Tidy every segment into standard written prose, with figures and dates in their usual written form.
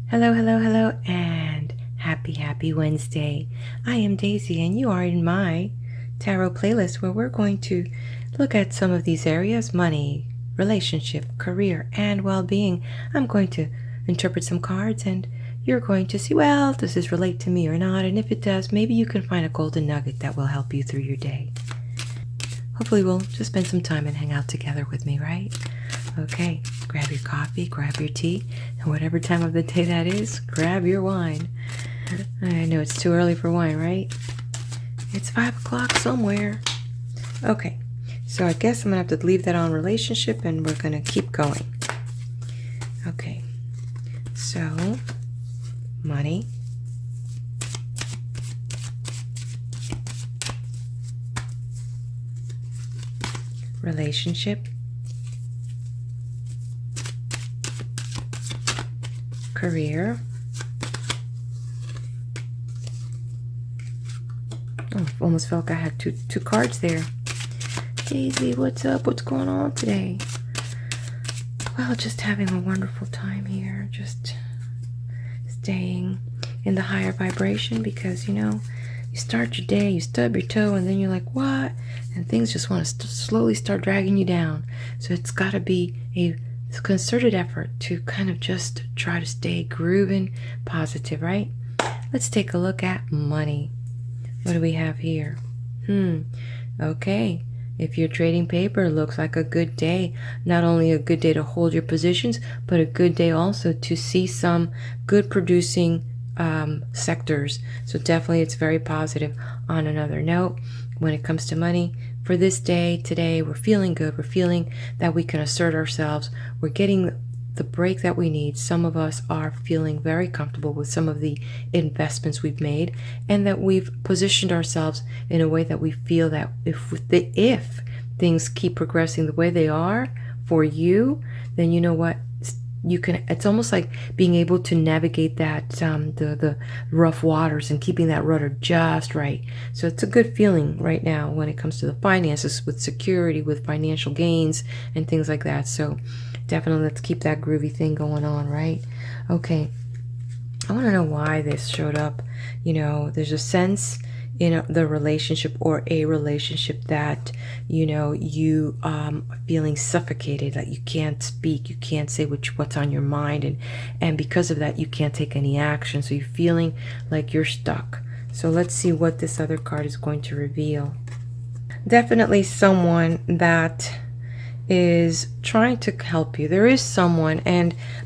Hello, hello, hello, and happy Wednesday. I am Daisy, and you are in my tarot playlist where we're going to look at some of these areas: money, relationship, career, and well-being. I'm going to interpret some cards, and you're going to see, well, does this relate to me or not? And if it does, maybe you can find a golden nugget that will help you through your day. Hopefully we'll just spend some time and hang out together with me, right? Okay, grab your coffee, grab your tea, and whatever time of the day that is, grab your wine. I know it's too early for wine, right? It's 5 o'clock somewhere. Okay, so I guess I'm gonna have to leave that on relationship and we're gonna keep going. Okay, so money, relationship, career. Oh, almost felt like I had two cards there. Daisy, what's up? What's going on today? Well, just having a wonderful time here. Just staying in the higher vibration because, you start your day, you stub your toe, and then you're like, what? And things just want to slowly start dragging you down. So it's got to be a concerted effort to kind of just try to stay grooving positive, right? Let's take a look at money. What do we have here? Okay. If you're trading paper, it looks like a good day. Not only a good day to hold your positions, but a good day also to see some good producing sectors. So definitely it's very positive. On another note, when it comes to money, for this day, today, we're feeling good. We're feeling that we can assert ourselves. We're getting the break that we need. Some of us are feeling very comfortable with some of the investments we've made, and that we've positioned ourselves in a way that we feel that if things keep progressing the way they are for you, then you know what? You can, it's almost like being able to navigate that the rough waters and keeping that rudder just right. So it's a good feeling right now when it comes to the finances, with security, with financial gains and things like that. So definitely let's keep that groovy thing going on, right? Okay, I want to know why this showed up. There's a sense in the relationship or a relationship that you feeling suffocated, that you can't speak, you can't say what's on your mind, and because of that you can't take any action, so you're feeling like you're stuck. So let's see what this other card is going to reveal. Definitely someone that is trying to help you. There is someone,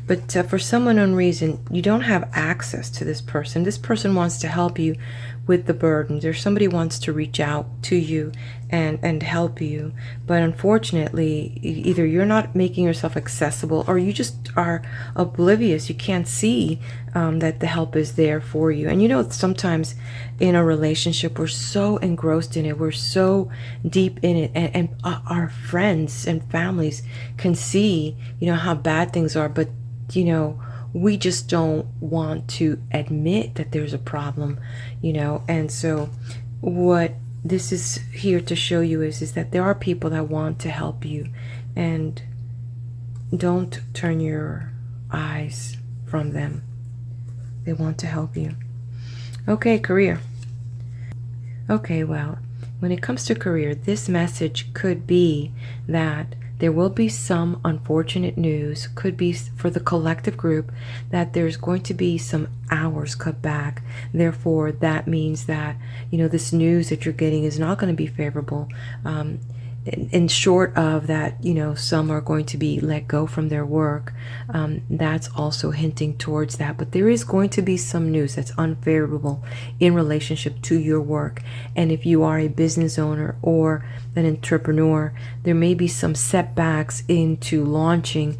but for some unknown reason you don't have access to this person. This person wants to help you with the burden. There's somebody wants to reach out to you and help you, but unfortunately either you're not making yourself accessible or you just are oblivious. You can't see that the help is there for you. And sometimes in a relationship we're so engrossed in it, we're so deep in it, and our friends and families can see how bad things are, but we just don't want to admit that there's a problem, and so what this is here to show you is that there are people that want to help you, and don't turn your eyes from them. They want to help you. Okay, career. Okay, well, when it comes to career, this message could be that there will be some unfortunate news, could be for the collective group, that there's going to be some hours cut back. Therefore, that means that, this news that you're getting is not going to be favorable. In short of that, some are going to be let go from their work. That's also hinting towards that. But there is going to be some news that's unfavorable in relationship to your work. And if you are a business owner or an entrepreneur, there may be some setbacks into launching,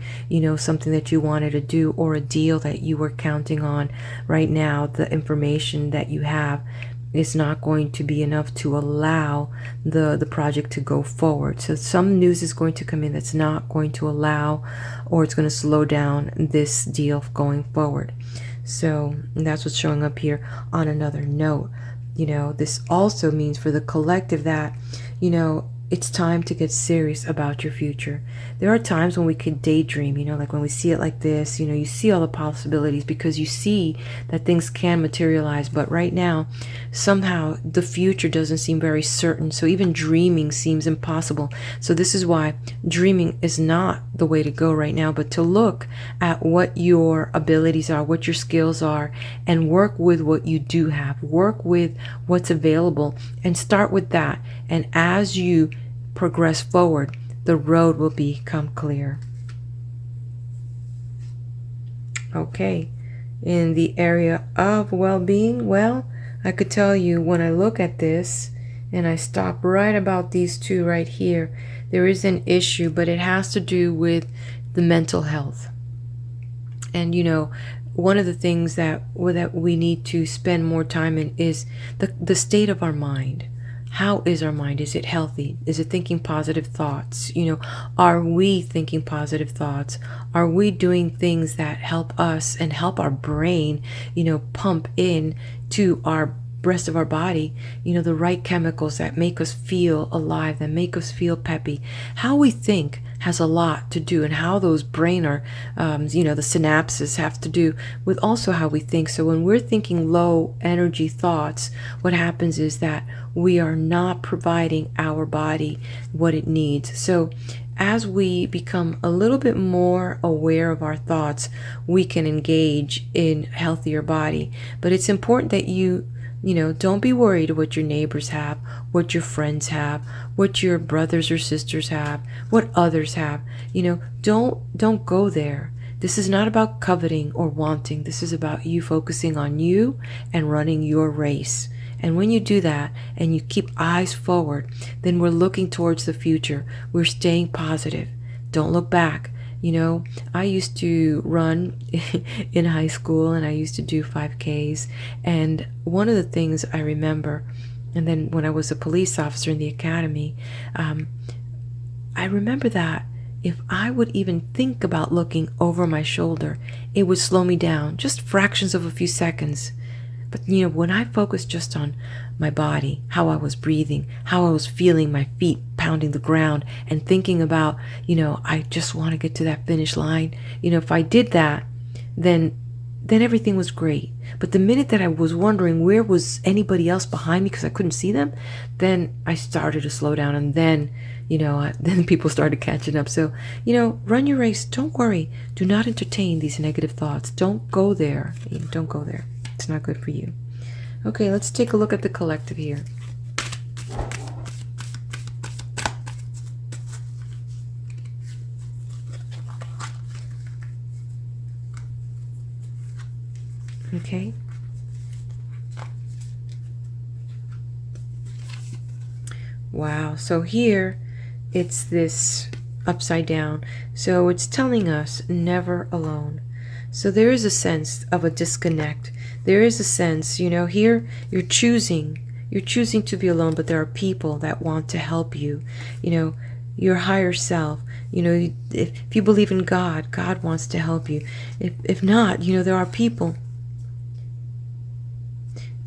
something that you wanted to do, or a deal that you were counting on. Right now, the information that you have is not going to be enough to allow the project to go forward. So some news is going to come in that's not going to allow, or it's going to slow down this deal going forward. So that's what's showing up here. On another note, this also means for the collective that, it's time to get serious about your future. there are times when we could daydream, you know, like when we see it like this, you know, you see all the possibilities because you see that things can materialize. But right now, somehow the future doesn't seem very certain. So even dreaming seems impossible. So this is why dreaming is not the way to go right now, but to look at what your abilities are, what your skills are, and work with what you do have. Work with what's available and start with that. And as you progress forward, the road will become clear. Okay, in the area of well-being, well, I could tell you when I look at this and I stop right about these two right here, there is an issue, but it has to do with the mental health. And you know, one of the things that we need to spend more time in is the state of our mind. How is our mind? Is it healthy? Is it thinking positive thoughts? You know, are we thinking positive thoughts? Are we doing things that help us and help our brain, you know, pump in to our rest of our body, you know, the right chemicals that make us feel alive, that make us feel peppy? How we think has a lot to do, and how those brain are, you know, the synapses have to do with also how we think. So when we're thinking low energy thoughts, what happens is that we are not providing our body what it needs. So as we become a little bit more aware of our thoughts, we can engage in healthier body. But it's important that you know, don't be worried what your neighbors have, what your friends have, what your brothers or sisters have, what others have. You know, don't go there. This is not about coveting or wanting. This is about you focusing on you and running your race. And when you do that and you keep eyes forward, then we're looking towards the future. We're staying positive. Don't look back. You know, I used to run in high school, and I used to do 5Ks. And one of the things I remember, and then when I was a police officer in the academy, I remember that if I would even think about looking over my shoulder, it would slow me down, just fractions of a few seconds. But, you know, when I focused just on my body, how I was breathing, how I was feeling my feet pounding the ground, and thinking about, you know, I just want to get to that finish line. You know, if I did that, then everything was great. But the minute that I was wondering where was anybody else behind me because I couldn't see them, then I started to slow down, and then, you know, then people started catching up. So, you know, run your race. Don't worry. Do not entertain these negative thoughts. Don't go there. Don't go there. It's not good for you. Okay, let's take a look at the collective here. Okay. Wow. So here it's this upside down. So it's telling us never alone. So there is a sense of a disconnect. There is a sense, you know, here you're choosing to be alone, but there are people that want to help you. You know, your higher self, you know, if you believe in God, God wants to help you. If not, you know, there are people.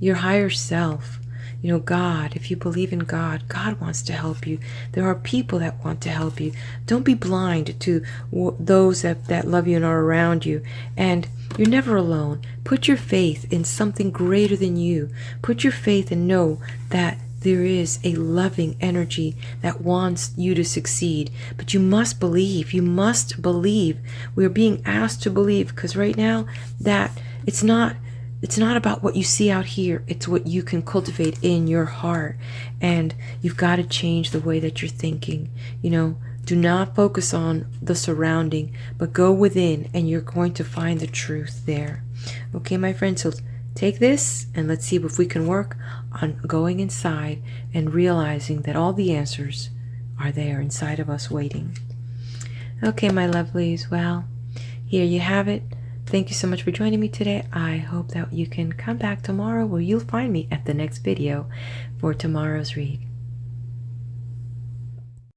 Your higher self, you know, God, if you believe in God, God wants to help you. There are people that want to help you. Don't be blind to those that love you and are around you. And you're never alone. Put your faith in something greater than you. Put your faith and know that there is a loving energy that wants you to succeed. But you must believe. You must believe. We're being asked to believe, because right now that it's not about what you see out here. It's what you can cultivate in your heart. And you've got to change the way that you're thinking. You know, do not focus on the surrounding, but go within, and you're going to find the truth there. Okay, my friends, so take this and let's see if we can work on going inside and realizing that all the answers are there inside of us waiting. Okay, my lovelies, well, here you have it. Thank you so much for joining me today. I hope that you can come back tomorrow, where you'll find me at the next video for tomorrow's read.